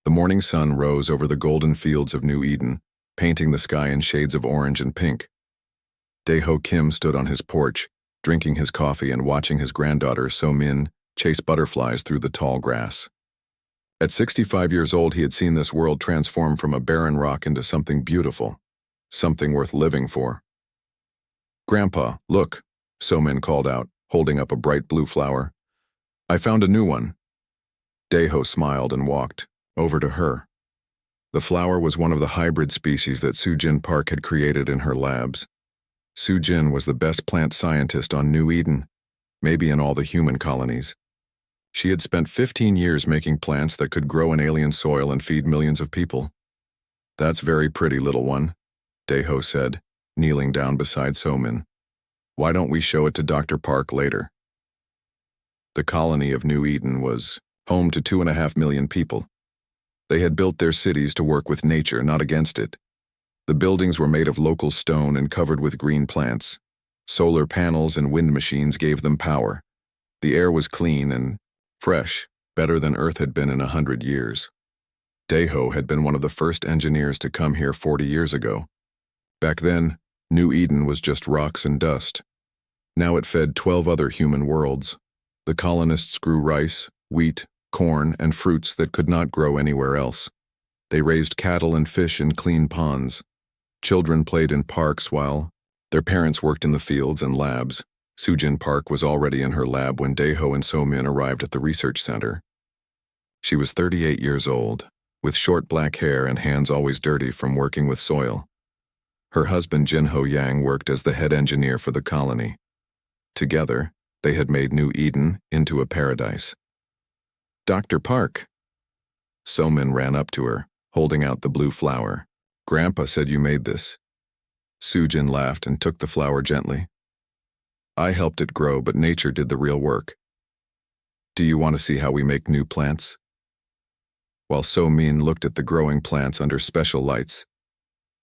The morning sun rose over the golden fields of New Eden, painting the sky in shades of orange and pink. Dae-ho Kim stood on his porch, drinking his coffee and watching his granddaughter So-min chase butterflies through the tall grass. At 65 years old, he had seen this world transform from a barren rock into something beautiful, something worth living for. "Grandpa, look," So-min called out, holding up a bright blue flower. "I found a new one." Dae-ho smiled and walked over to her. The flower was one of the hybrid species that Soo-jin Park had created in her labs. Soo-jin was the best plant scientist on New Eden, maybe in all the human colonies. She had spent 15 years making plants that could grow in alien soil and feed millions of people. "That's very pretty, little one," Dae-ho said, kneeling down beside So-min. "Why don't we show it to Dr. Park later?" The colony of New Eden was home to 2.5 million people. They had built their cities to work with nature, not against it. The buildings were made of local stone and covered with green plants. Solar panels and wind machines gave them power. The air was clean and fresh, better than Earth had been in 100 years. Dae-ho had been one of the first engineers to come here 40 years ago. Back then, New Eden was just rocks and dust. Now it fed 12 other human worlds. The colonists grew rice, wheat, corn, and fruits that could not grow anywhere else. They raised cattle and fish in clean ponds. Children played in parks while their parents worked in the fields and labs. Soo-jin Park was already in her lab when Dae-ho and So-min arrived at the research center. She was 38 years old, with short black hair and hands always dirty from working with soil. Her husband Jin-ho Yang worked as the head engineer for the colony. Together, they had made New Eden into a paradise. "Dr. Park." So-min ran up to her, holding out the blue flower. "Grandpa said you made this." Soo-jin laughed and took the flower gently. "I helped it grow, but nature did the real work. Do you want to see how we make new plants?" While So-min looked at the growing plants under special lights,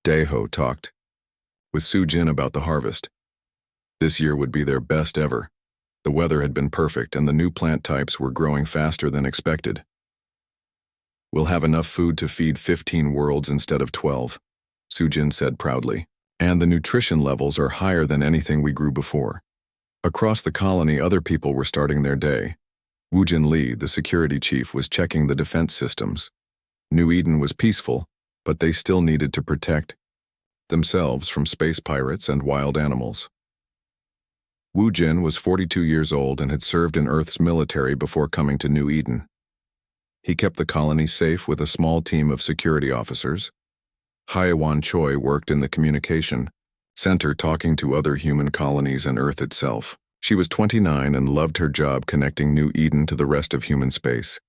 Dae-ho talked with Soo-jin about the harvest. This year would be their best ever. The weather had been perfect and the new plant types were growing faster than expected. "We'll have enough food to feed 15 worlds instead of 12, Soo-jin said proudly. "And the nutrition levels are higher than anything we grew before." Across the colony, other people were starting their day. Woo-jin Lee, the security chief, was checking the defense systems. New Eden was peaceful, but they still needed to protect themselves from space pirates and wild animals. Woo-jin was 42 years old and had served in Earth's military before coming to New Eden. He kept the colony safe with a small team of security officers. Hye-won Choi worked in the communication center talking to other human colonies and Earth itself. She was 29 and loved her job connecting New Eden to the rest of human space.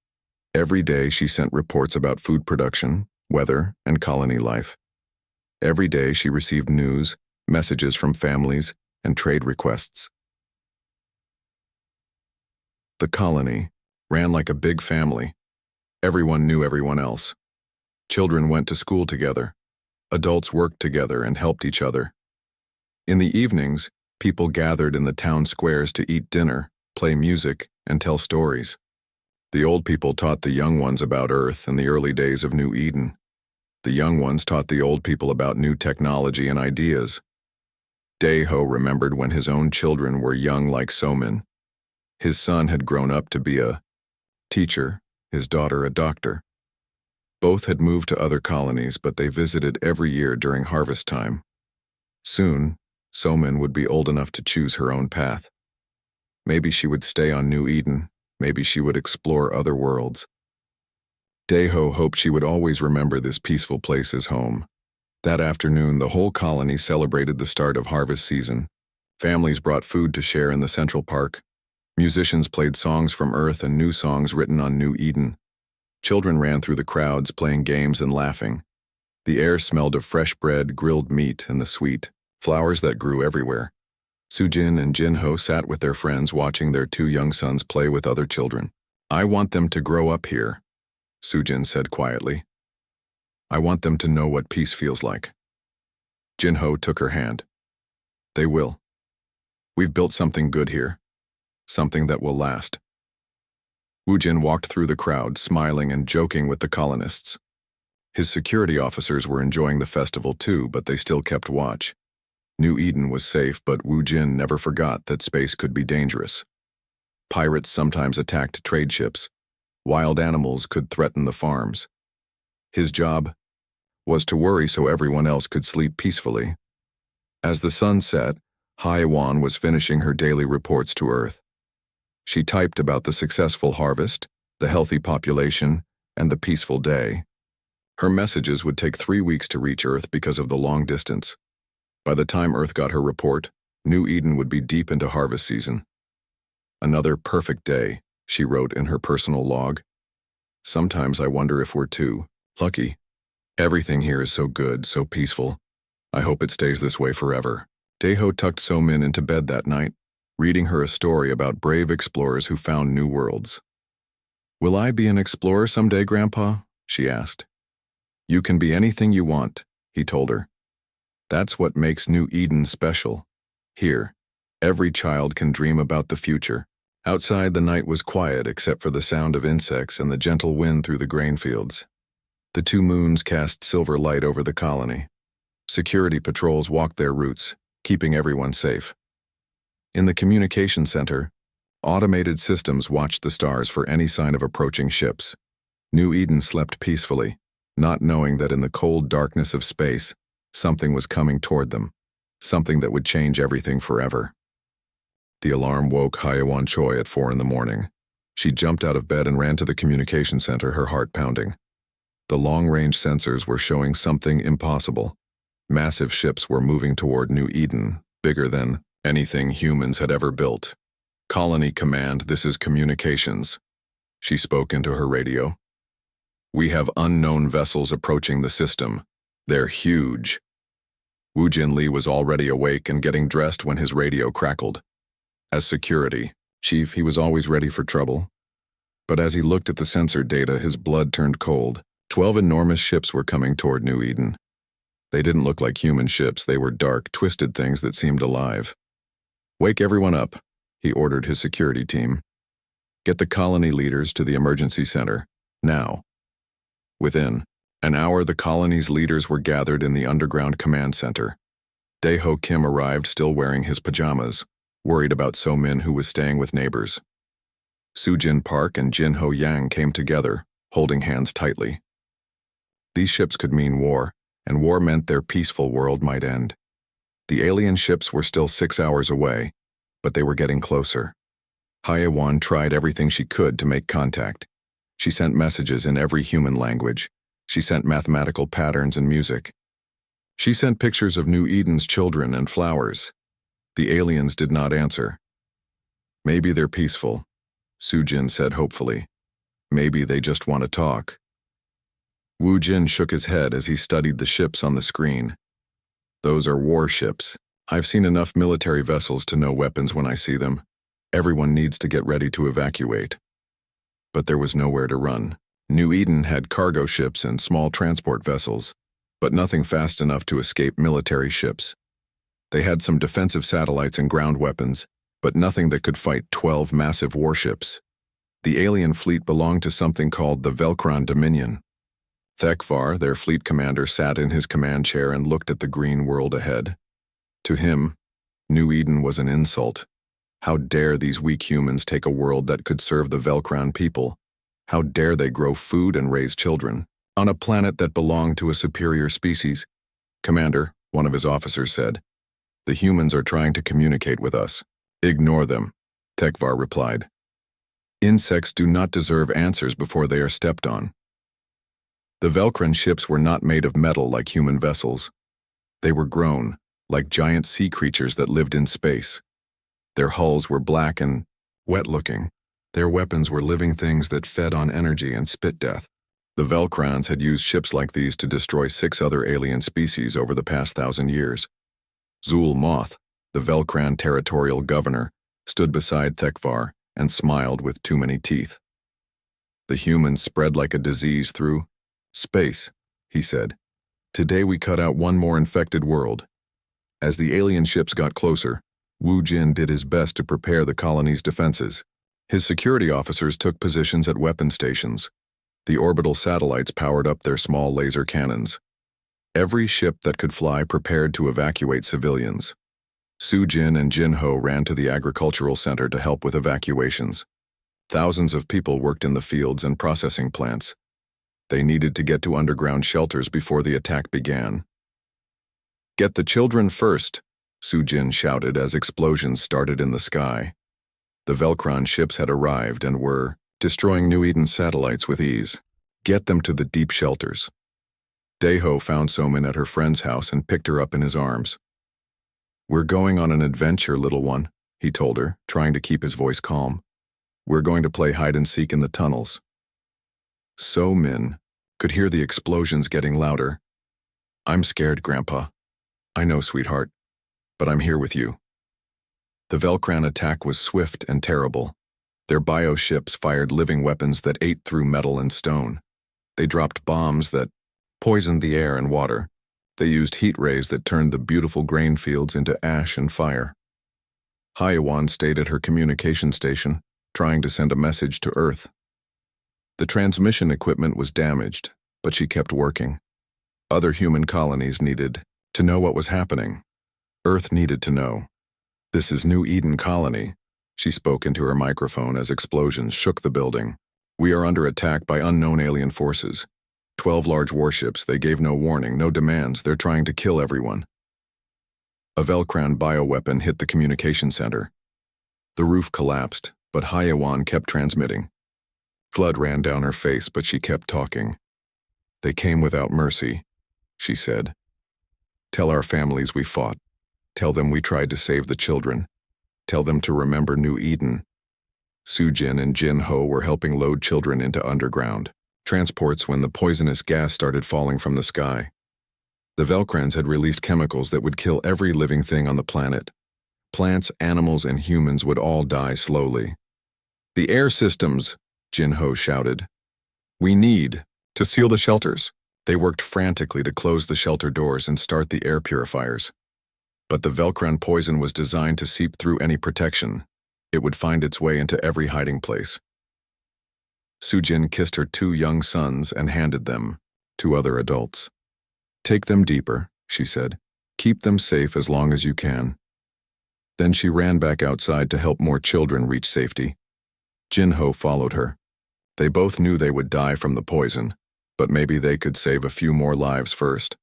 Every day she sent reports about food production, weather, and colony life. Every day she received news, messages from families, and trade requests. The colony ran like a big family. Everyone knew everyone else. Children went to school together. Adults worked together and helped each other. In the evenings, people gathered in the town squares to eat dinner, play music, and tell stories. The old people taught the young ones about Earth and the early days of New Eden. The young ones taught the old people about new technology and ideas. Dae-ho remembered when his own children were young like So-min. His son had grown up to be a teacher, his daughter a doctor. Both had moved to other colonies, but they visited every year during harvest time. Soon, So-min would be old enough to choose her own path. Maybe she would stay on New Eden, maybe she would explore other worlds. Dae-ho hoped she would always remember this peaceful place as home. That afternoon, the whole colony celebrated the start of harvest season. Families brought food to share in the Central Park. Musicians played songs from Earth and new songs written on New Eden. Children ran through the crowds playing games and laughing. The air smelled of fresh bread, grilled meat, and the sweet flowers that grew everywhere. Soo-jin and Jin-ho sat with their friends watching their two young sons play with other children. "I want them to grow up here," Soo-jin said quietly. "I want them to know what peace feels like." Jin-ho took her hand. "They will. We've built something good here. Something that will last." Wu Jin walked through the crowd, smiling and joking with the colonists. His security officers were enjoying the festival too, but they still kept watch. New Eden was safe, but Wu Jin never forgot that space could be dangerous. Pirates sometimes attacked trade ships. Wild animals could threaten the farms. His job was to worry so everyone else could sleep peacefully. As the sun set, HFY was finishing her daily reports to Earth. She typed about the successful harvest, the healthy population, and the peaceful day. Her messages would take 3 weeks to reach Earth because of the long distance. By the time Earth got her report, New Eden would be deep into harvest season. "Another perfect day," she wrote in her personal log. "Sometimes I wonder if we're too lucky. Everything here is so good, so peaceful. I hope it stays this way forever." Daeho tucked So-min into bed that night, reading her a story about brave explorers who found new worlds. "Will I be an explorer someday, Grandpa?" she asked. "You can be anything you want," he told her. "That's what makes New Eden special. Here, every child can dream about the future." Outside, the night was quiet except for the sound of insects and the gentle wind through the grain fields. The 2 moons cast silver light over the colony. Security patrols walked their routes, keeping everyone safe. In the communication center, automated systems watched the stars for any sign of approaching ships. New Eden slept peacefully, not knowing that in the cold darkness of space, something was coming toward them, something that would change everything forever. The alarm woke HFY Choi at 4 in the morning. She jumped out of bed and ran to the communication center, her heart pounding. The long-range sensors were showing something impossible. Massive ships were moving toward New Eden, bigger than anything humans had ever built. "Colony Command, this is communications." She spoke into her radio. "We have unknown vessels approaching the system. They're huge." Woo Jin Lee was already awake and getting dressed when his radio crackled. As security chief, he was always ready for trouble. But as he looked at the sensor data, his blood turned cold. 12 enormous ships were coming toward New Eden. They didn't look like human ships. They were dark, twisted things that seemed alive. "Wake everyone up," he ordered his security team. "Get the colony leaders to the emergency center, now." Within an hour, the colony's leaders were gathered in the underground command center. Daeho Kim arrived still wearing his pajamas, worried about So-min, who was staying with neighbors. Soo-jin Park and Jin-ho Yang came together, holding hands tightly. These ships could mean war, and war meant their peaceful world might end. The alien ships were still 6 hours away, but they were getting closer. HFY tried everything she could to make contact. She sent messages in every human language. She sent mathematical patterns and music. She sent pictures of New Eden's children and flowers. The aliens did not answer. "Maybe they're peaceful," Soo-jin said hopefully. "Maybe they just want to talk." Woo Jin shook his head as he studied the ships on the screen. "Those are warships. I've seen enough military vessels to know weapons when I see them. Everyone needs to get ready to evacuate." But there was nowhere to run. New Eden had cargo ships and small transport vessels, but nothing fast enough to escape military ships. They had some defensive satellites and ground weapons, but nothing that could fight 12 massive warships. The alien fleet belonged to something called the Velkron Dominion. Thekvar, their fleet commander, sat in his command chair and looked at the green world ahead. To him, New Eden was an insult. How dare these weak humans take a world that could serve the Velkron people? How dare they grow food and raise children on a planet that belonged to a superior species? "Commander," one of his officers said, "the humans are trying to communicate with us." "Ignore them," Thekvar replied. "Insects do not deserve answers before they are stepped on." The Velkron ships were not made of metal like human vessels. They were grown, like giant sea creatures that lived in space. Their hulls were black and wet-looking. Their weapons were living things that fed on energy and spit death. The Velkrons had used ships like these to destroy 6 other alien species over the past 1,000 years. Zul Moth, the Velkron territorial governor, stood beside Thekvar and smiled with too many teeth. "The humans spread like a disease through space," he said. "Today we cut out one more infected world." As the alien ships got closer, Woo Jin did his best to prepare the colony's defenses. His security officers took positions at weapon stations. The orbital satellites powered up their small laser cannons. Every ship that could fly prepared to evacuate civilians. Su-jin and Jin-ho ran to the agricultural center to help with evacuations. Thousands of people worked in the fields and processing plants. They needed to get to underground shelters before the attack began. "Get the children first," Su-jin shouted as explosions started in the sky. The Velcron ships had arrived and were destroying New Eden satellites with ease. "Get them to the deep shelters." Dae-ho found Somin at her friend's house and picked her up in his arms. "We're going on an adventure, little one," he told her, trying to keep his voice calm. "We're going to play hide-and-seek in the tunnels." Somin could hear the explosions getting louder. "I'm scared, Grandpa." "I know, sweetheart, but I'm here with you." The Velcran attack was swift and terrible. Their bioships fired living weapons that ate through metal and stone. They dropped bombs that poisoned the air and water. They used heat rays that turned the beautiful grain fields into ash and fire. Hyewan stayed at her communication station, trying to send a message to Earth. The transmission equipment was damaged, but she kept working. Other human colonies needed to know what was happening. Earth needed to know. "This is New Eden Colony," she spoke into her microphone as explosions shook the building. "We are under attack by unknown alien forces. 12 large warships, they gave no warning, no demands, they're trying to kill everyone." A Velcran bioweapon hit the communication center. The roof collapsed, but Hyewan kept transmitting. Blood ran down her face, but she kept talking. "They came without mercy," she said. "Tell our families we fought. Tell them we tried to save the children. Tell them to remember New Eden." Su-jin and Jin-ho were helping load children into underground transports when the poisonous gas started falling from the sky. The Velcrans had released chemicals that would kill every living thing on the planet. Plants, animals, and humans would all die slowly. "The air systems," Jin-ho shouted. "We need to seal the shelters." They worked frantically to close the shelter doors and start the air purifiers. But the Velcran poison was designed to seep through any protection. It would find its way into every hiding place. Su-jin kissed her 2 young sons and handed them to other adults. "Take them deeper," she said. "Keep them safe as long as you can." Then she ran back outside to help more children reach safety. Jin-ho followed her. They both knew they would die from the poison, but maybe they could save a few more lives first.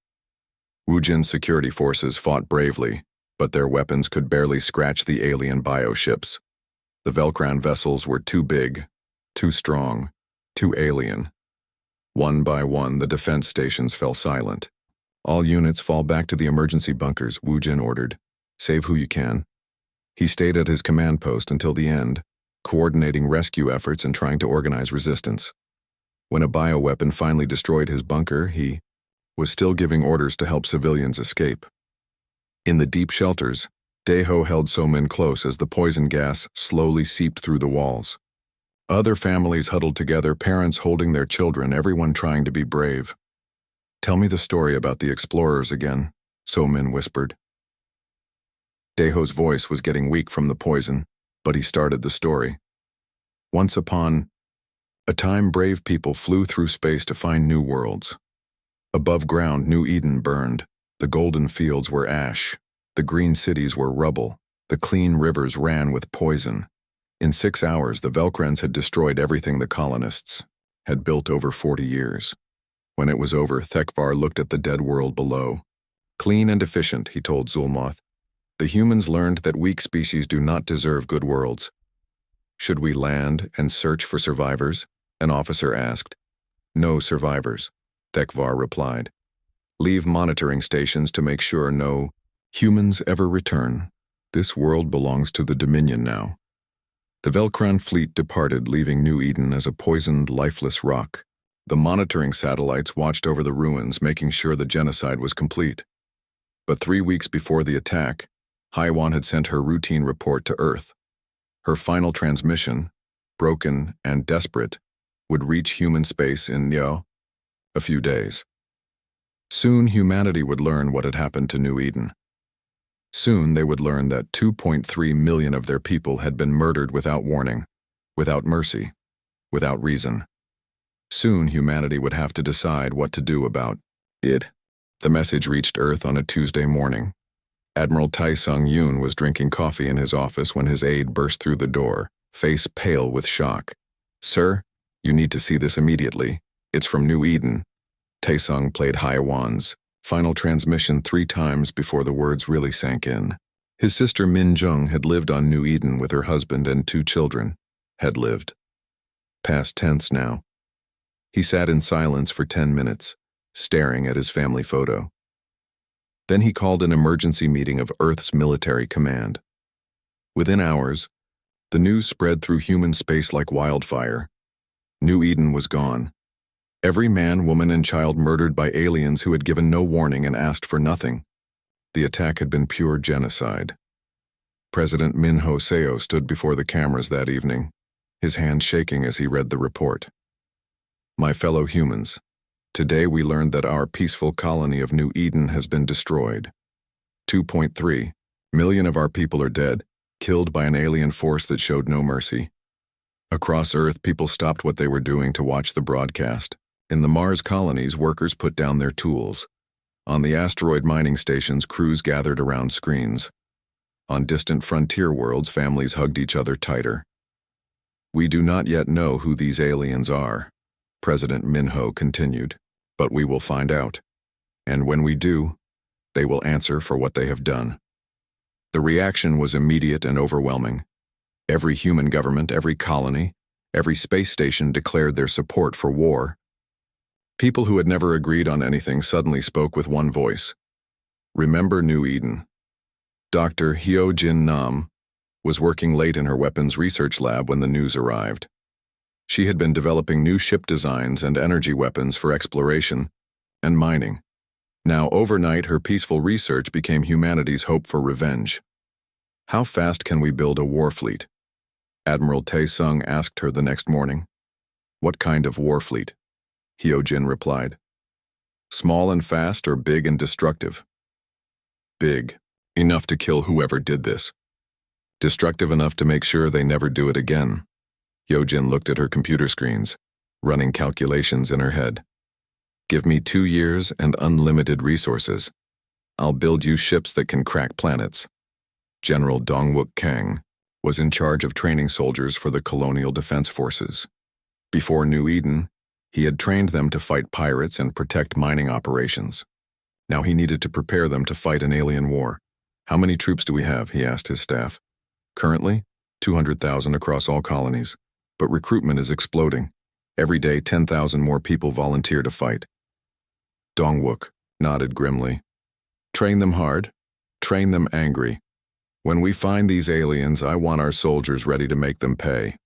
Woojin's security forces fought bravely, but their weapons could barely scratch the alien bioships. The Velcran vessels were too big, too strong, too alien. One by one, the defense stations fell silent. "All units fall back to the emergency bunkers," Woojin ordered. "Save who you can." He stayed at his command post until the end, coordinating rescue efforts and trying to organize resistance. When a bioweapon finally destroyed his bunker, he was still giving orders to help civilians escape. In the deep shelters, Dae-ho held Somin close as the poison gas slowly seeped through the walls. Other families huddled together, parents holding their children, everyone trying to be brave. "Tell me the story about the explorers again," Somin whispered. Dae-ho's voice was getting weak from the poison, but he started the story. "Once upon a time, brave people flew through space to find new worlds. Above ground, New Eden burned. The golden fields were ash. The green cities were rubble. The clean rivers ran with poison. In 6 hours, the Velcrans had destroyed everything the colonists had built over 40 years. When it was over, Thekvar looked at the dead world below. Clean and efficient, he told Zulmoth. The humans learned that weak species do not deserve good worlds. Should we land and search for survivors? An officer asked. No survivors, Thekvar replied. Leave monitoring stations to make sure no humans ever return. This world belongs to the Dominion now. The Velcran fleet departed, leaving New Eden as a poisoned, lifeless rock. The monitoring satellites watched over the ruins, making sure the genocide was complete. But 3 weeks before the attack, Hyewan had sent her routine report to Earth. Her final transmission, broken and desperate, would reach human space in a few days. Soon humanity would learn what had happened to New Eden. Soon they would learn that 2.3 million of their people had been murdered without warning, without mercy, without reason. Soon humanity would have to decide what to do about it. The message reached Earth on a Tuesday morning. Admiral Tae-sung Yoon was drinking coffee in his office when his aide burst through the door, face pale with shock. "Sir, you need to see this immediately. It's from New Eden." Tae-sung played Haiwan's final transmission 3 times before the words really sank in. His sister Min Jung had lived on New Eden with her husband and 2 children. Had lived. Past tense now. He sat in silence for 10 minutes, staring at his family photo. Then he called an emergency meeting of Earth's military command. Within hours, the news spread through human space like wildfire. New Eden was gone. Every man, woman, and child murdered by aliens who had given no warning and asked for nothing. The attack had been pure genocide. President Min Ho-seo stood before the cameras that evening, his hand shaking as he read the report. "My fellow humans, today we learned that our peaceful colony of New Eden has been destroyed. 2.3 million of our people are dead, killed by an alien force that showed no mercy. Across Earth, people stopped what they were doing to watch the broadcast. In the Mars colonies, workers put down their tools. On the asteroid mining stations, crews gathered around screens. On distant frontier worlds, families hugged each other tighter. We do not yet know who these aliens are," President Min Ho continued, "but we will find out. And when we do, they will answer for what they have done." The reaction was immediate and overwhelming. Every human government, every colony, every space station declared their support for war. People who had never agreed on anything suddenly spoke with one voice. Remember New Eden. Dr. Hyo Jin Nam was working late in her weapons research lab when the news arrived. She had been developing new ship designs and energy weapons for exploration and mining. Now, overnight, her peaceful research became humanity's hope for revenge. "How fast can we build a war fleet?" Admiral Tae-sung asked her the next morning. "What kind of war fleet?" Hyo-jin replied. "Small and fast or big and destructive?" "Big, enough to kill whoever did this. Destructive enough to make sure they never do it again." Hyo-jin looked at her computer screens, running calculations in her head. "Give me 2 years and unlimited resources. I'll build you ships that can crack planets." General Dongwook Kang was in charge of training soldiers for the Colonial Defense Forces. Before New Eden, he had trained them to fight pirates and protect mining operations. Now he needed to prepare them to fight an alien war. "How many troops do we have?" he asked his staff. "Currently, 200,000 across all colonies, but recruitment is exploding. Every day, 10,000 more people volunteer to fight." Dongwook nodded grimly. "Train them hard, train them angry. When we find these aliens, I want our soldiers ready to make them pay."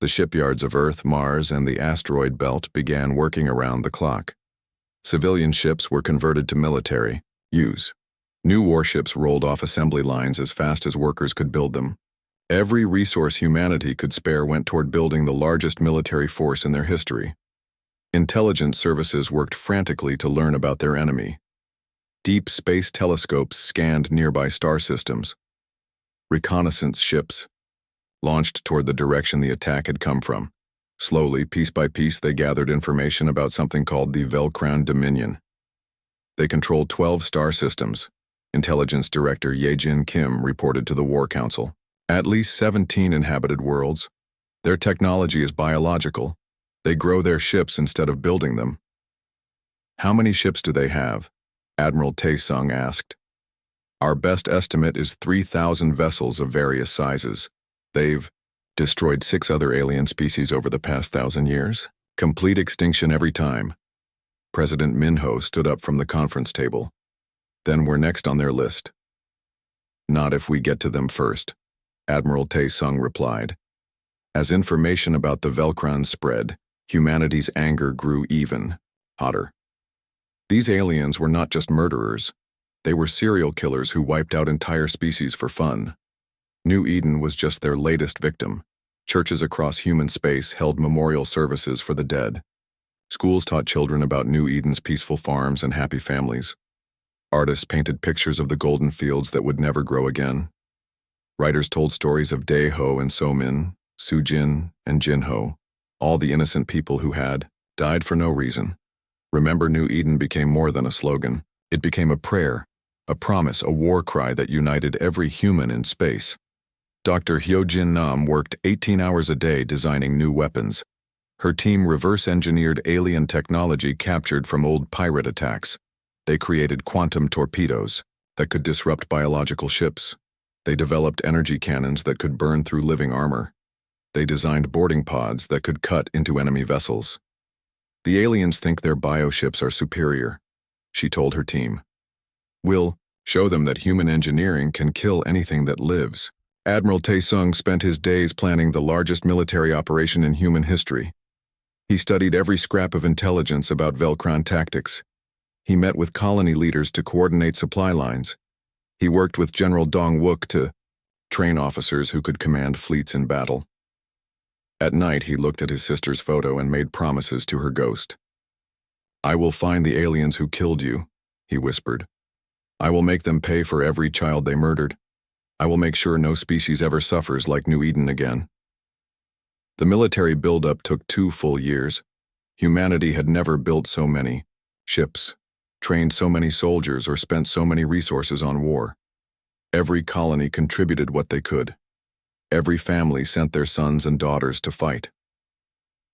The shipyards of Earth, Mars, and the asteroid belt began working around the clock. Civilian ships were converted to military use. New warships rolled off assembly lines as fast as workers could build them. Every resource humanity could spare went toward building the largest military force in their history. Intelligence services worked frantically to learn about their enemy. Deep space telescopes scanned nearby star systems. Reconnaissance ships launched toward the direction the attack had come from. Slowly, piece by piece, they gathered information about something called the Velcrown Dominion. They controlled 12 star systems. Intelligence Director Ye-jin Kim reported to the War Council. At least 17 inhabited worlds. Their technology is biological. They grow their ships instead of building them. "How many ships do they have?" Admiral Tae-sung asked. "Our best estimate is 3,000 vessels of various sizes. They've destroyed 6 other alien species over the past 1,000 years. Complete extinction every time." President Min Ho stood up from the conference table. "Then we're next on their list." "Not if we get to them first," Admiral Tae-sung replied. As information about the Velcron spread, humanity's anger grew even hotter. These aliens were not just murderers. They were serial killers who wiped out entire species for fun. New Eden was just their latest victim. Churches across human space held memorial services for the dead. Schools taught children about New Eden's peaceful farms and happy families. Artists painted pictures of the golden fields that would never grow again. Writers told stories of Dae-ho and So-min, Sujin and Jinho, all the innocent people who had died for no reason. Remember New Eden became more than a slogan. It became a prayer, a promise, a war cry that united every human in space. Dr. Hyojin Nam worked 18 hours a day designing new weapons. Her team reverse-engineered alien technology captured from old pirate attacks. They created quantum torpedoes that could disrupt biological ships. They developed energy cannons that could burn through living armor. They designed boarding pods that could cut into enemy vessels. The aliens think their bioships are superior, she told her team. We'll show them that human engineering can kill anything that lives. Admiral Tae-sung spent his days planning the largest military operation in human history. He studied every scrap of intelligence about Velcron tactics. He met with colony leaders to coordinate supply lines. He worked with General Dong-wook to train officers who could command fleets in battle. At night, he looked at his sister's photo and made promises to her ghost. "I will find the aliens who killed you," he whispered. "I will make them pay for every child they murdered. I will make sure no species ever suffers like New Eden again." The military buildup took 2 full years. Humanity had never built so many ships, trained so many soldiers, or spent so many resources on war. Every colony contributed what they could. Every family sent their sons and daughters to fight.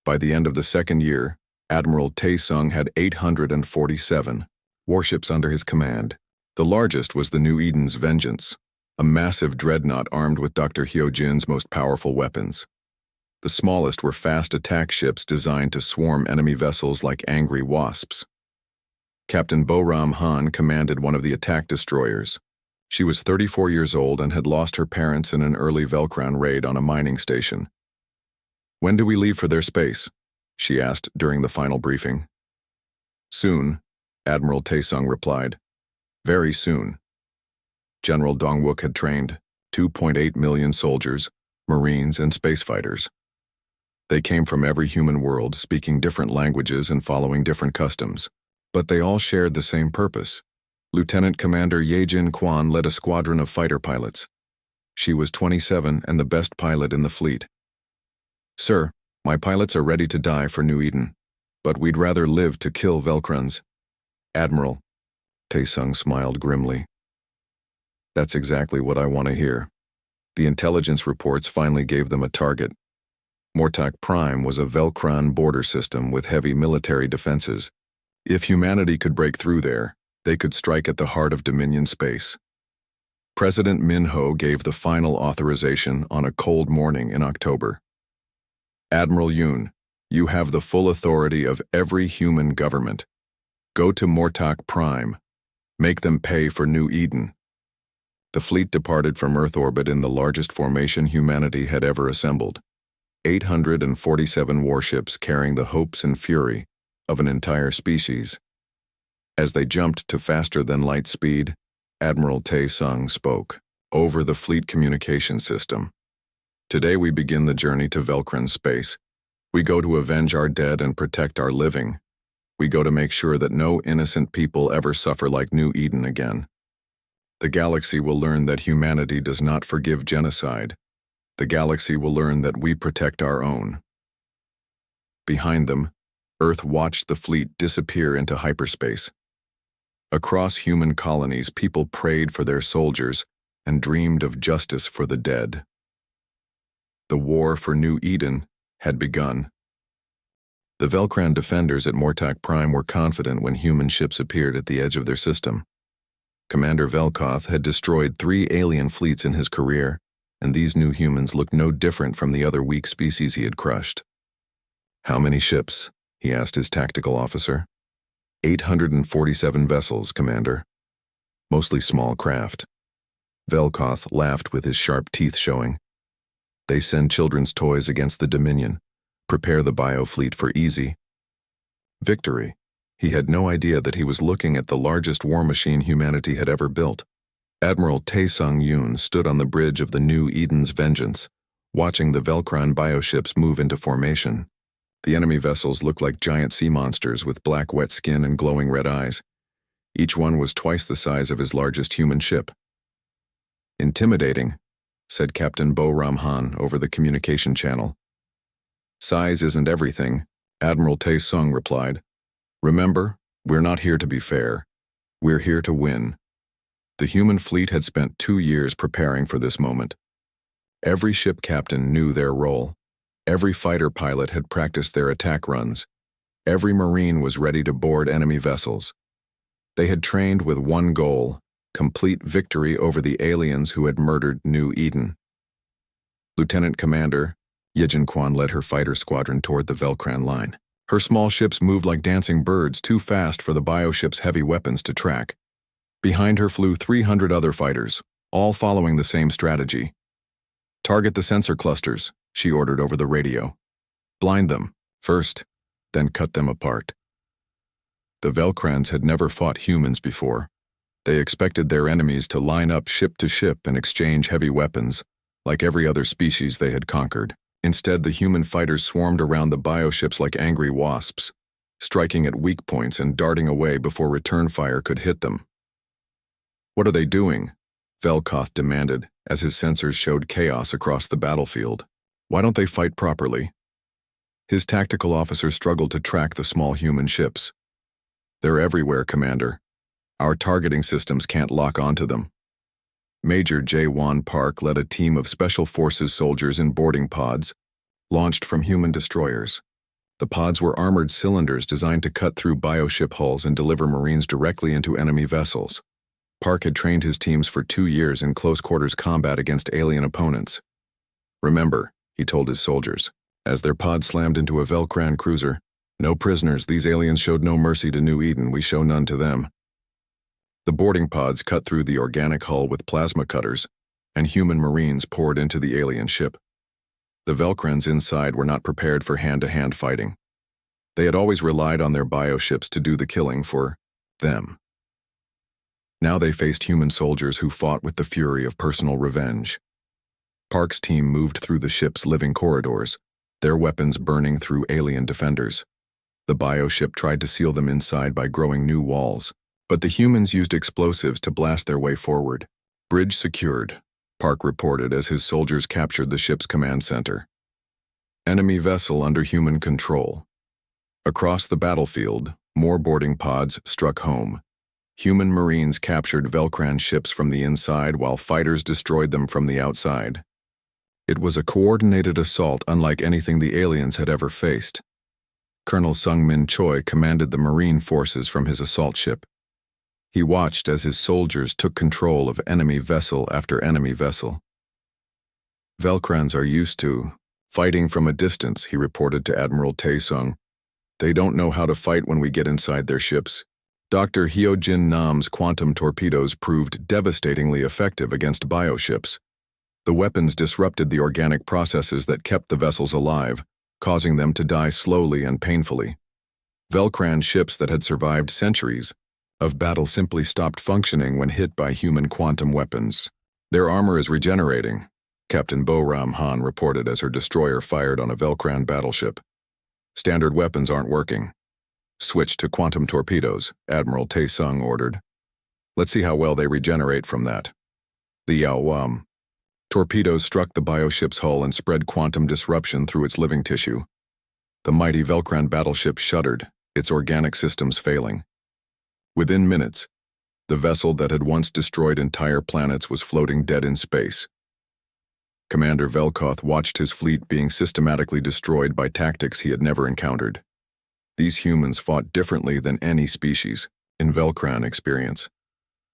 By the end of the 2nd year, Admiral Tae-sung had 847 warships under his command. The largest was the New Eden's Vengeance, a massive dreadnought armed with Dr. Hyojin's most powerful weapons. The smallest were fast attack ships designed to swarm enemy vessels like angry wasps. Captain Boram Han commanded one of the attack destroyers. She was 34 years old and had lost her parents in an early Velcron raid on a mining station. "When do we leave for their space?" she asked during the final briefing. "Soon," Admiral Tae-sung replied. "Very soon." General Dong-wook had trained 2.8 million soldiers, Marines, and space fighters. They came from every human world, speaking different languages and following different customs. But they all shared the same purpose. Lieutenant Commander Ye-jin Kwan led a squadron of fighter pilots. She was 27 and the best pilot in the fleet. "Sir, my pilots are ready to die for New Eden, but we'd rather live to kill Velcrons." "Admiral," Tae-sung smiled grimly. "That's exactly what I want to hear." The intelligence reports finally gave them a target. Mortak Prime was a Velcron border system with heavy military defenses. If humanity could break through there, they could strike at the heart of Dominion space. President Min-ho gave the final authorization on a cold morning in October. "Admiral Yoon, you have the full authority of every human government. Go to Mortak Prime. Make them pay for New Eden." The fleet departed from Earth orbit in the largest formation humanity had ever assembled. 847 warships carrying the hopes and fury of an entire species. As they jumped to faster-than-light speed, Admiral Tae-sung spoke over the fleet communication system. "Today we begin the journey to Velcron space. We go to avenge our dead and protect our living. We go to make sure that no innocent people ever suffer like New Eden again. The galaxy will learn that humanity does not forgive genocide. The galaxy will learn that we protect our own." Behind them, Earth watched the fleet disappear into hyperspace. Across human colonies, people prayed for their soldiers and dreamed of justice for the dead. The war for New Eden had begun. The Velcron defenders at Mortak Prime were confident when human ships appeared at the edge of their system. Commander Velkoth had destroyed 3 alien fleets in his career, and these new humans looked no different from the other weak species he had crushed. "How many ships?" he asked his tactical officer. 847 vessels, Commander. Mostly small craft." Velkoth laughed with his sharp teeth showing. "They send children's toys against the Dominion. Prepare the biofleet for easy victory." He had no idea that he was looking at the largest war machine humanity had ever built. Admiral Tae-sung Yoon stood on the bridge of the New Eden's Vengeance, watching the Velcron bioships move into formation. The enemy vessels looked like giant sea monsters with black wet skin and glowing red eyes. Each one was twice the size of his largest human ship. Intimidating, said Captain Bo-Ram Han over the communication channel. Size isn't everything, Admiral Tae-sung replied. Remember, we're not here to be fair. We're here to win. The human fleet had spent 2 years preparing for this moment. Every ship captain knew their role. Every fighter pilot had practiced their attack runs. Every Marine was ready to board enemy vessels. They had trained with one goal: complete victory over the aliens who had murdered New Eden. Lieutenant Commander Yejin Kwan led her fighter squadron toward the Velcran line. Her small ships moved like dancing birds, too fast for the bioship's heavy weapons to track. Behind her flew 300 other fighters, all following the same strategy. Target the sensor clusters, she ordered over the radio. Blind them, first, then cut them apart. The Velcrans had never fought humans before. They expected their enemies to line up ship to ship and exchange heavy weapons, like every other species they had conquered. Instead, the human fighters swarmed around the bioships like angry wasps, striking at weak points and darting away before return fire could hit them. What are they doing? Velkoth demanded, as his sensors showed chaos across the battlefield. Why don't they fight properly? His tactical officer struggled to track the small human ships. They're everywhere, Commander. Our targeting systems can't lock onto them. Major Jae-won Park led a team of Special Forces soldiers in boarding pods, launched from human destroyers. The pods were armored cylinders designed to cut through bioship hulls and deliver Marines directly into enemy vessels. Park had trained his teams for 2 years in close-quarters combat against alien opponents. Remember, he told his soldiers, as their pod slammed into a Velcran cruiser, no prisoners, these aliens showed no mercy to New Eden, we show none to them. The boarding pods cut through the organic hull with plasma cutters, and human Marines poured into the alien ship. The Velcrans inside were not prepared for hand-to-hand fighting. They had always relied on their bioships to do the killing for them. Now they faced human soldiers who fought with the fury of personal revenge. Park's team moved through the ship's living corridors, their weapons burning through alien defenders. The bioship tried to seal them inside by growing new walls, but the humans used explosives to blast their way forward. Bridge secured, Park reported as his soldiers captured the ship's command center. Enemy vessel under human control. Across the battlefield, more boarding pods struck home. Human Marines captured Velcran ships from the inside while fighters destroyed them from the outside. It was a coordinated assault unlike anything the aliens had ever faced. Colonel Sung-Min Choi commanded the Marine forces from his assault ship. He watched as his soldiers took control of enemy vessel after enemy vessel. Velcrans are used to fighting from a distance, he reported to Admiral Tae-sung. They don't know how to fight when we get inside their ships. Dr. Hyojin Nam's quantum torpedoes proved devastatingly effective against bioships. The weapons disrupted the organic processes that kept the vessels alive, causing them to die slowly and painfully. Velcran ships that had survived centuries of battle simply stopped functioning when hit by human quantum weapons. Their armor is regenerating, Captain Bo-Ram Han reported as her destroyer fired on a Velcran battleship. Standard weapons aren't working. Switch to quantum torpedoes, Admiral Tae-sung ordered. Let's see how well they regenerate from that. The Yaowam. Torpedoes struck the bioship's hull and spread quantum disruption through its living tissue. The mighty Velcran battleship shuddered, its organic systems failing. Within minutes, the vessel that had once destroyed entire planets was floating dead in space. Commander Velkoth watched his fleet being systematically destroyed by tactics he had never encountered. These humans fought differently than any species, in Velcran experience.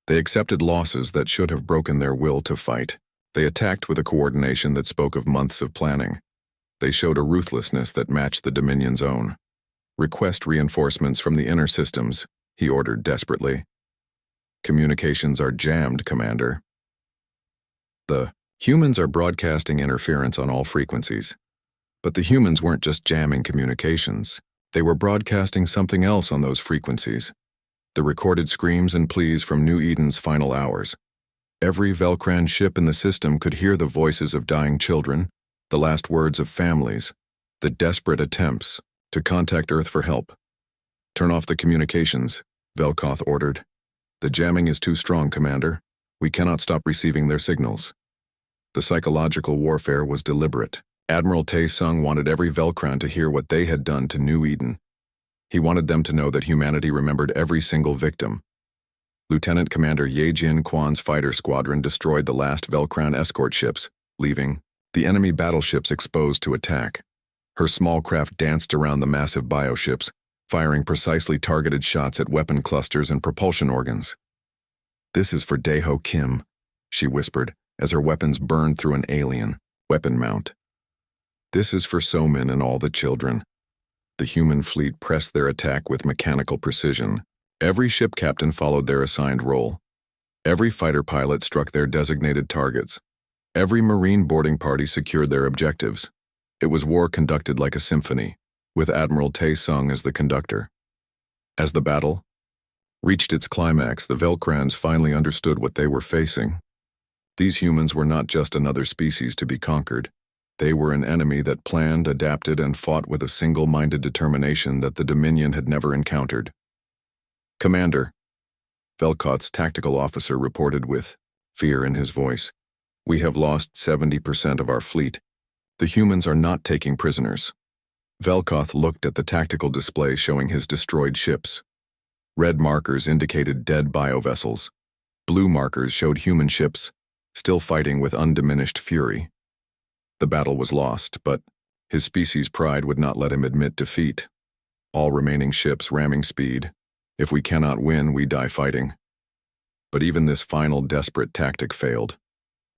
They accepted losses that should have broken their will to fight. They attacked with a coordination that spoke of months of planning. They showed a ruthlessness that matched the Dominion's own. Request reinforcements from the inner systems, he ordered desperately. Communications are jammed, Commander. The humans are broadcasting interference on all frequencies. But the humans weren't just jamming communications. They were broadcasting something else on those frequencies. The recorded screams and pleas from New Eden's final hours. Every Velcran ship in the system could hear the voices of dying children, the last words of families, the desperate attempts to contact Earth for help. Turn off the communications, Velkoth ordered. The jamming is too strong, Commander. We cannot stop receiving their signals. The psychological warfare was deliberate. Admiral Tae-sung wanted every Velcron to hear what they had done to New Eden. He wanted them to know that humanity remembered every single victim. Lieutenant Commander Ye Jin Kwan's fighter squadron destroyed the last Velcron escort ships, leaving the enemy battleships exposed to attack. Her small craft danced around the massive bioships, firing precisely targeted shots at weapon clusters and propulsion organs. "This is for Dae-ho Kim," she whispered, as her weapons burned through an alien weapon mount. "This is for So-min and all the children." The human fleet pressed their attack with mechanical precision. Every ship captain followed their assigned role. Every fighter pilot struck their designated targets. Every Marine boarding party secured their objectives. It was war conducted like a symphony, with Admiral Tae-sung as the conductor. As the battle reached its climax, the Velcrans finally understood what they were facing. These humans were not just another species to be conquered. They were an enemy that planned, adapted, and fought with a single-minded determination that the Dominion had never encountered. "Commander," Velkot's tactical officer reported with fear in his voice, "we have lost 70% of our fleet. The humans are not taking prisoners." Velkoth looked at the tactical display showing his destroyed ships. Red markers indicated dead biovessels. Blue markers showed human ships, still fighting with undiminished fury. The battle was lost, but his species' pride would not let him admit defeat. All remaining ships ramming speed. If we cannot win, we die fighting. But even this final desperate tactic failed.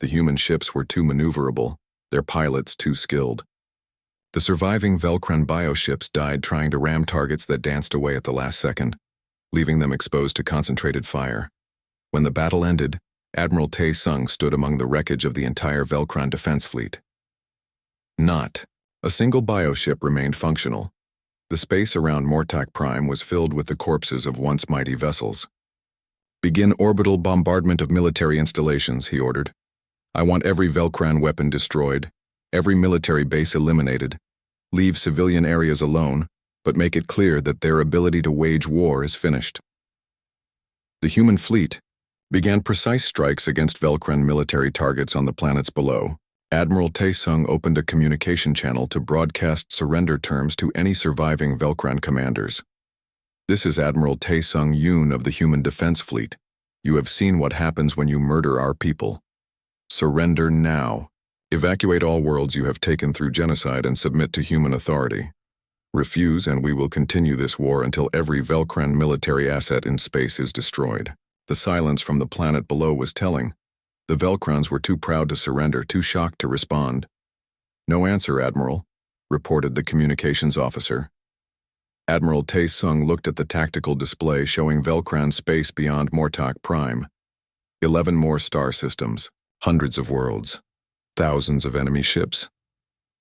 The human ships were too maneuverable, their pilots too skilled. The surviving Velcron bioships died trying to ram targets that danced away at the last second, leaving them exposed to concentrated fire. When the battle ended, Admiral Tae-sung stood among the wreckage of the entire Velcron defense fleet. Not a single bioship remained functional. The space around Mortak Prime was filled with the corpses of once mighty vessels. "Begin orbital bombardment of military installations," he ordered. "I want every Velcron weapon destroyed, every military base eliminated. Leave civilian areas alone, but make it clear that their ability to wage war is finished." The human fleet began precise strikes against Velcron military targets on the planets below. Admiral Tae-sung opened a communication channel to broadcast surrender terms to any surviving Velcron commanders. "This is Admiral Tae-sung Yoon of the Human Defense Fleet. You have seen what happens when you murder our people. Surrender now. Evacuate all worlds you have taken through genocide and submit to human authority. Refuse and we will continue this war until every Velcron military asset in space is destroyed." The silence from the planet below was telling. The Velcrons were too proud to surrender, too shocked to respond. "No answer, Admiral," reported the communications officer. Admiral Tae-sung looked at the tactical display showing Velcron space beyond Mortak Prime. 11 more star systems, hundreds of worlds, thousands of enemy ships.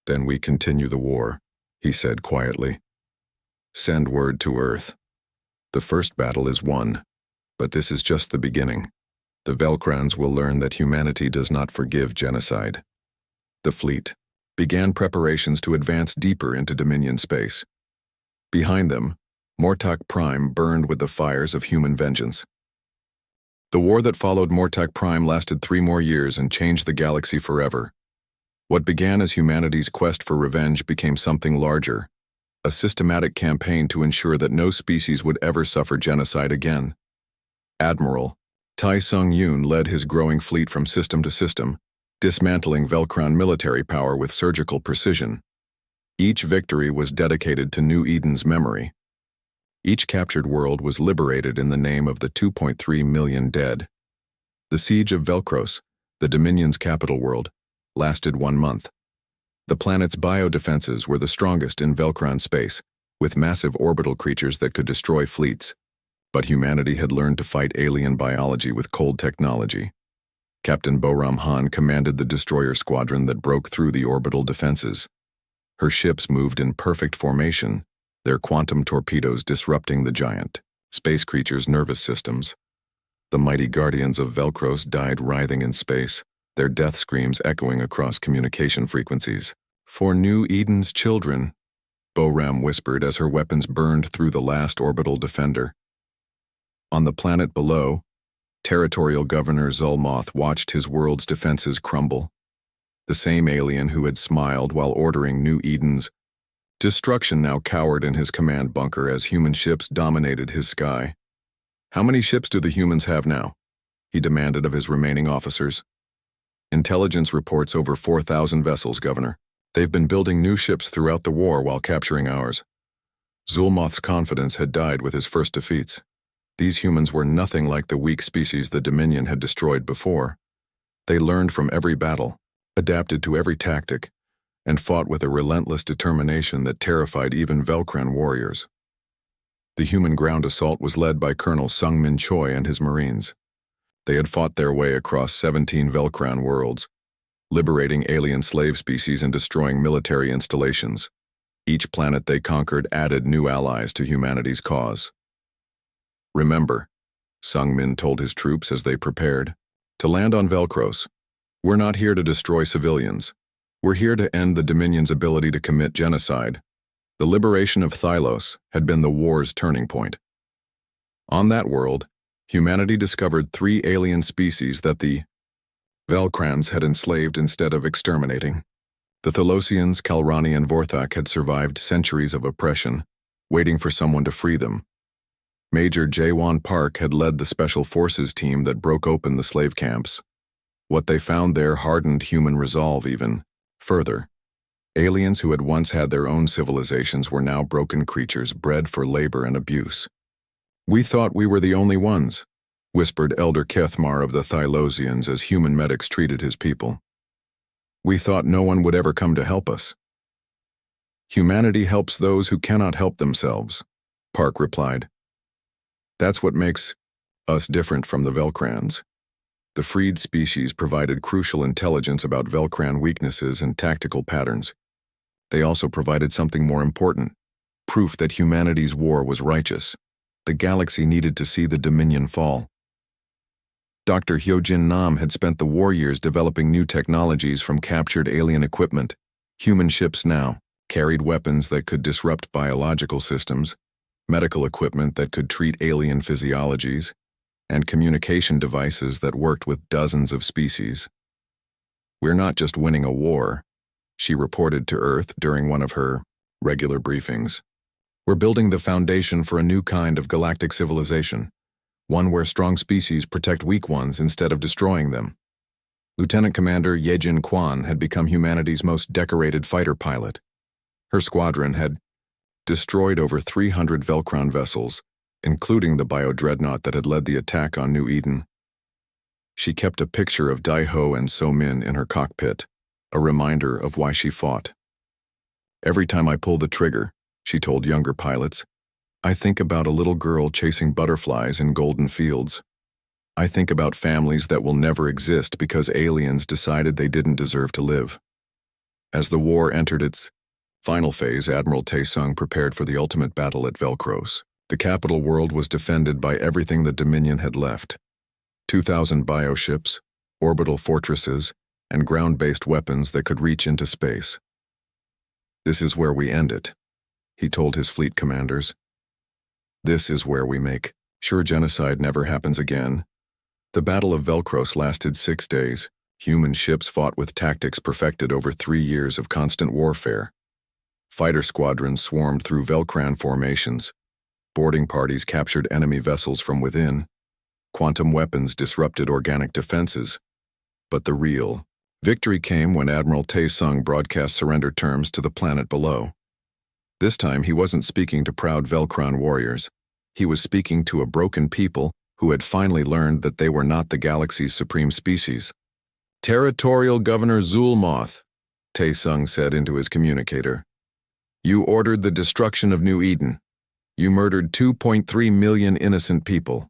"Then we continue the war," he said quietly. "Send word to Earth. The first battle is won, but this is just the beginning. The Velcrons will learn that humanity does not forgive genocide." The fleet began preparations to advance deeper into Dominion space. Behind them, Mortak Prime burned with the fires of human vengeance. The war that followed Mortak Prime lasted 3 more years and changed the galaxy forever. What began as humanity's quest for revenge became something larger, a systematic campaign to ensure that no species would ever suffer genocide again. Admiral Tae-sung Yoon led his growing fleet from system to system, dismantling Velcron military power with surgical precision. Each victory was dedicated to New Eden's memory. Each captured world was liberated in the name of the 2.3 million dead. The siege of Velcros, the Dominion's capital world, lasted 1 month. The planet's biodefenses were the strongest in Velcron space, with massive orbital creatures that could destroy fleets. But humanity had learned to fight alien biology with cold technology. Captain Boram Han commanded the destroyer squadron that broke through the orbital defenses. Her ships moved in perfect formation, their quantum torpedoes disrupting the giant space creatures' nervous systems. The mighty guardians of Velcros died writhing in space, their death screams echoing across communication frequencies. "For New Eden's children," Boram whispered as her weapons burned through the last orbital defender. On the planet below, Territorial Governor Zulmoth watched his world's defenses crumble. the same alien who had smiled while ordering New Eden's destruction now cowered in his command bunker as human ships dominated his sky. "How many ships do the humans have now?" he demanded of his remaining officers. "Intelligence reports over 4,000 vessels, Governor. They've been building new ships throughout the war while capturing ours." Zulmoth's confidence had died with his first defeats. These humans were nothing like the weak species the Dominion had destroyed before. They learned from every battle, adapted to every tactic, and fought with a relentless determination that terrified even Velcran warriors. The human ground assault was led by Colonel Sung Min Choi and his Marines. They had fought their way across 17 Velcran worlds, liberating alien slave species and destroying military installations. Each planet they conquered added new allies to humanity's cause. "Remember," Sung Min told his troops as they prepared, "to land on Velcros. We're not here to destroy civilians. We're here to end the Dominion's ability to commit genocide." The liberation of Thylos had been the war's turning point. On that world, humanity discovered 3 alien species that the Velcrans had enslaved instead of exterminating. The Thylosians, Kalrani, and Vorthak had survived centuries of oppression, waiting for someone to free them. Major Jaewon Park had led the Special Forces team that broke open the slave camps. What they found there hardened human resolve even further. Aliens who had once had their own civilizations were now broken creatures bred for labor and abuse. "We thought we were the only ones," whispered Elder Kethmar of the Thylosians as human medics treated his people. "We thought no one would ever come to help us." "Humanity helps those who cannot help themselves," Park replied. "That's what makes us different from the Velcrans." The freed species provided crucial intelligence about Velcran weaknesses and tactical patterns. They also provided something more important, proof that humanity's war was righteous. The galaxy needed to see the Dominion fall. Dr. Hyojin Nam had spent the war years developing new technologies from captured alien equipment. Human ships now carried weapons that could disrupt biological systems, medical equipment that could treat alien physiologies, and communication devices that worked with dozens of species. "We're not just winning a war," she reported to Earth during one of her regular briefings. "We're building the foundation for a new kind of galactic civilization, one where strong species protect weak ones instead of destroying them." Lieutenant Commander Yejin Kwan had become humanity's most decorated fighter pilot. Her squadron had destroyed over 300 Velcron vessels, including the biodreadnought that had led the attack on New Eden. She kept a picture of Daiho and So-min in her cockpit, a reminder of why she fought. "Every time I pull the trigger," she told younger pilots, "I think about a little girl chasing butterflies in golden fields. I think about families that will never exist because aliens decided they didn't deserve to live." As the war entered its final phase, Admiral Taesung prepared for the ultimate battle at Velcros. The capital world was defended by everything the Dominion had left: 2,000 bioships, orbital fortresses, and ground-based weapons that could reach into space. "This is where we end it," he told his fleet commanders. "This is where we make sure genocide never happens again." The Battle of Velcros lasted 6 days. Human ships fought with tactics perfected over 3 years of constant warfare. Fighter squadrons swarmed through Velcran formations. Boarding parties captured enemy vessels from within. Quantum weapons disrupted organic defenses. But the real victory came when Admiral Taesung broadcast surrender terms to the planet below. This time he wasn't speaking to proud Velcron warriors. He was speaking to a broken people who had finally learned that they were not the galaxy's supreme species. "Territorial Governor Zulmoth," Taesung said into his communicator, "you ordered the destruction of New Eden. You murdered 2.3 million innocent people.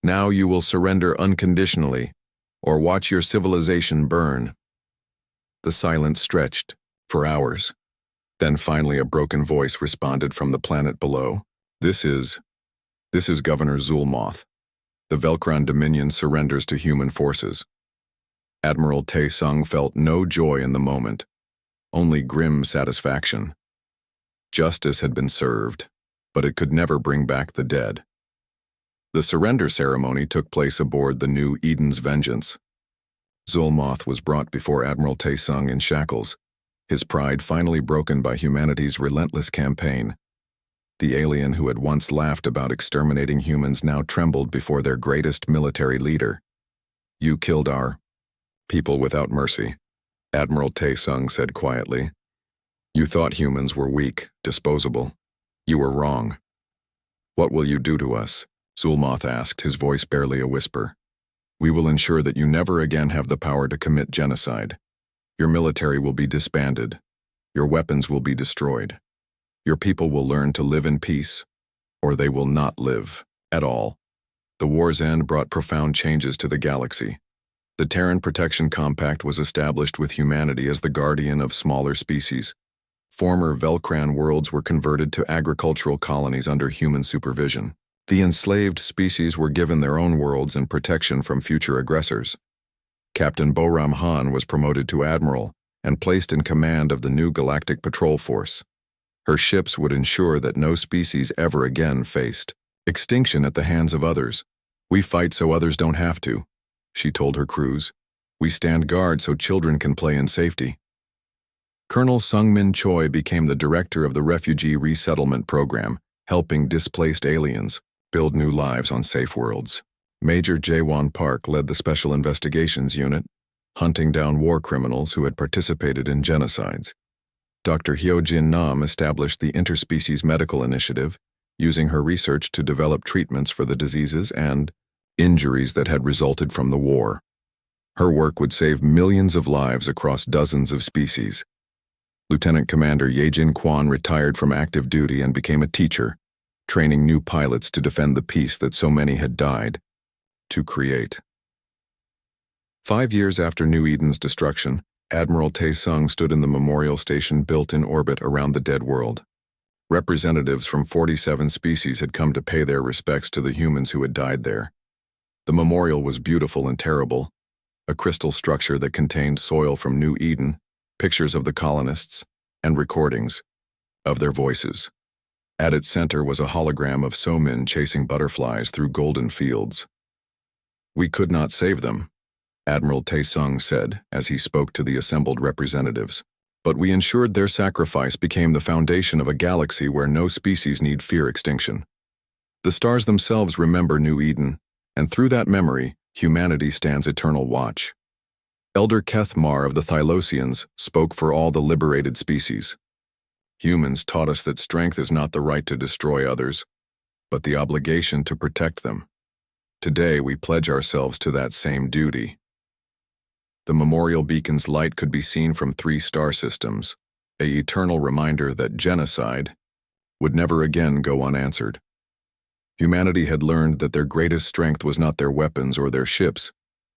Now you will surrender unconditionally, or watch your civilization burn." The silence stretched for hours. Then finally a broken voice responded from the planet below. This is Governor Zulmoth. The Velcron Dominion surrenders to human forces." Admiral Taesung felt no joy in the moment, only grim satisfaction. Justice had been served, but it could never bring back the dead. The surrender ceremony took place aboard the New Eden's Vengeance. Zulmoth was brought before Admiral Taesung in shackles, his pride finally broken by humanity's relentless campaign. The alien who had once laughed about exterminating humans now trembled before their greatest military leader. "You killed our people without mercy," Admiral Taesung said quietly. "You thought humans were weak, disposable. You were wrong." "What will you do to us?" Zulmoth asked, his voice barely a whisper. "We will ensure that you never again have the power to commit genocide. Your military will be disbanded. Your weapons will be destroyed. Your people will learn to live in peace, or they will not live at all." The war's end brought profound changes to the galaxy. The Terran Protection Compact was established with humanity as the guardian of smaller species. Former Velcran worlds were converted to agricultural colonies under human supervision. The enslaved species were given their own worlds and protection from future aggressors. Captain Boram Han was promoted to admiral and placed in command of the new Galactic Patrol Force. Her ships would ensure that no species ever again faced extinction at the hands of others. "We fight so others don't have to," she told her crews. "We stand guard so children can play in safety." Colonel Sungmin Choi became the director of the Refugee Resettlement Program, helping displaced aliens build new lives on safe worlds. Major Jaewon Park led the Special Investigations Unit, hunting down war criminals who had participated in genocides. Dr. Hyojin Nam established the Interspecies Medical Initiative, using her research to develop treatments for the diseases and injuries that had resulted from the war. Her work would save millions of lives across dozens of species. Lieutenant Commander Yejin Kwan retired from active duty and became a teacher, training new pilots to defend the peace that so many had died to create. 5 years after New Eden's destruction, Admiral Taesung stood in the memorial station built in orbit around the dead world. Representatives from 47 species had come to pay their respects to the humans who had died there. The memorial was beautiful and terrible, a crystal structure that contained soil from New Eden, pictures of the colonists, and recordings of their voices. At its center was a hologram of Somin chasing butterflies through golden fields. "We could not save them," Admiral Taesung said as he spoke to the assembled representatives. "But we ensured their sacrifice became the foundation of a galaxy where no species need fear extinction. The stars themselves remember New Eden, and through that memory, humanity stands eternal watch." Elder Kethmar of the Thylosians spoke for all the liberated species. "Humans taught us that strength is not the right to destroy others, but the obligation to protect them. Today we pledge ourselves to that same duty." The memorial beacon's light could be seen from 3 star systems, an eternal reminder that genocide would never again go unanswered. Humanity had learned that their greatest strength was not their weapons or their ships,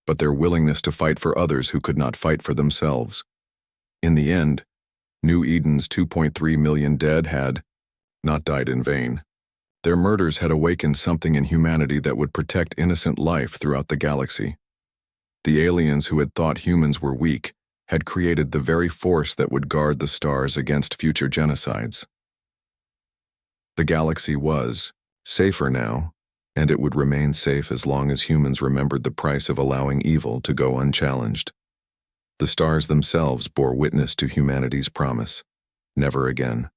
but their willingness to fight for others who could not fight for themselves. In the end, New Eden's 2.3 million dead had not died in vain. Their murders had awakened something in humanity that would protect innocent life throughout the galaxy. The aliens who had thought humans were weak had created the very force that would guard the stars against future genocides. The galaxy was safer now, and it would remain safe as long as humans remembered the price of allowing evil to go unchallenged. The stars themselves bore witness to humanity's promise: never again.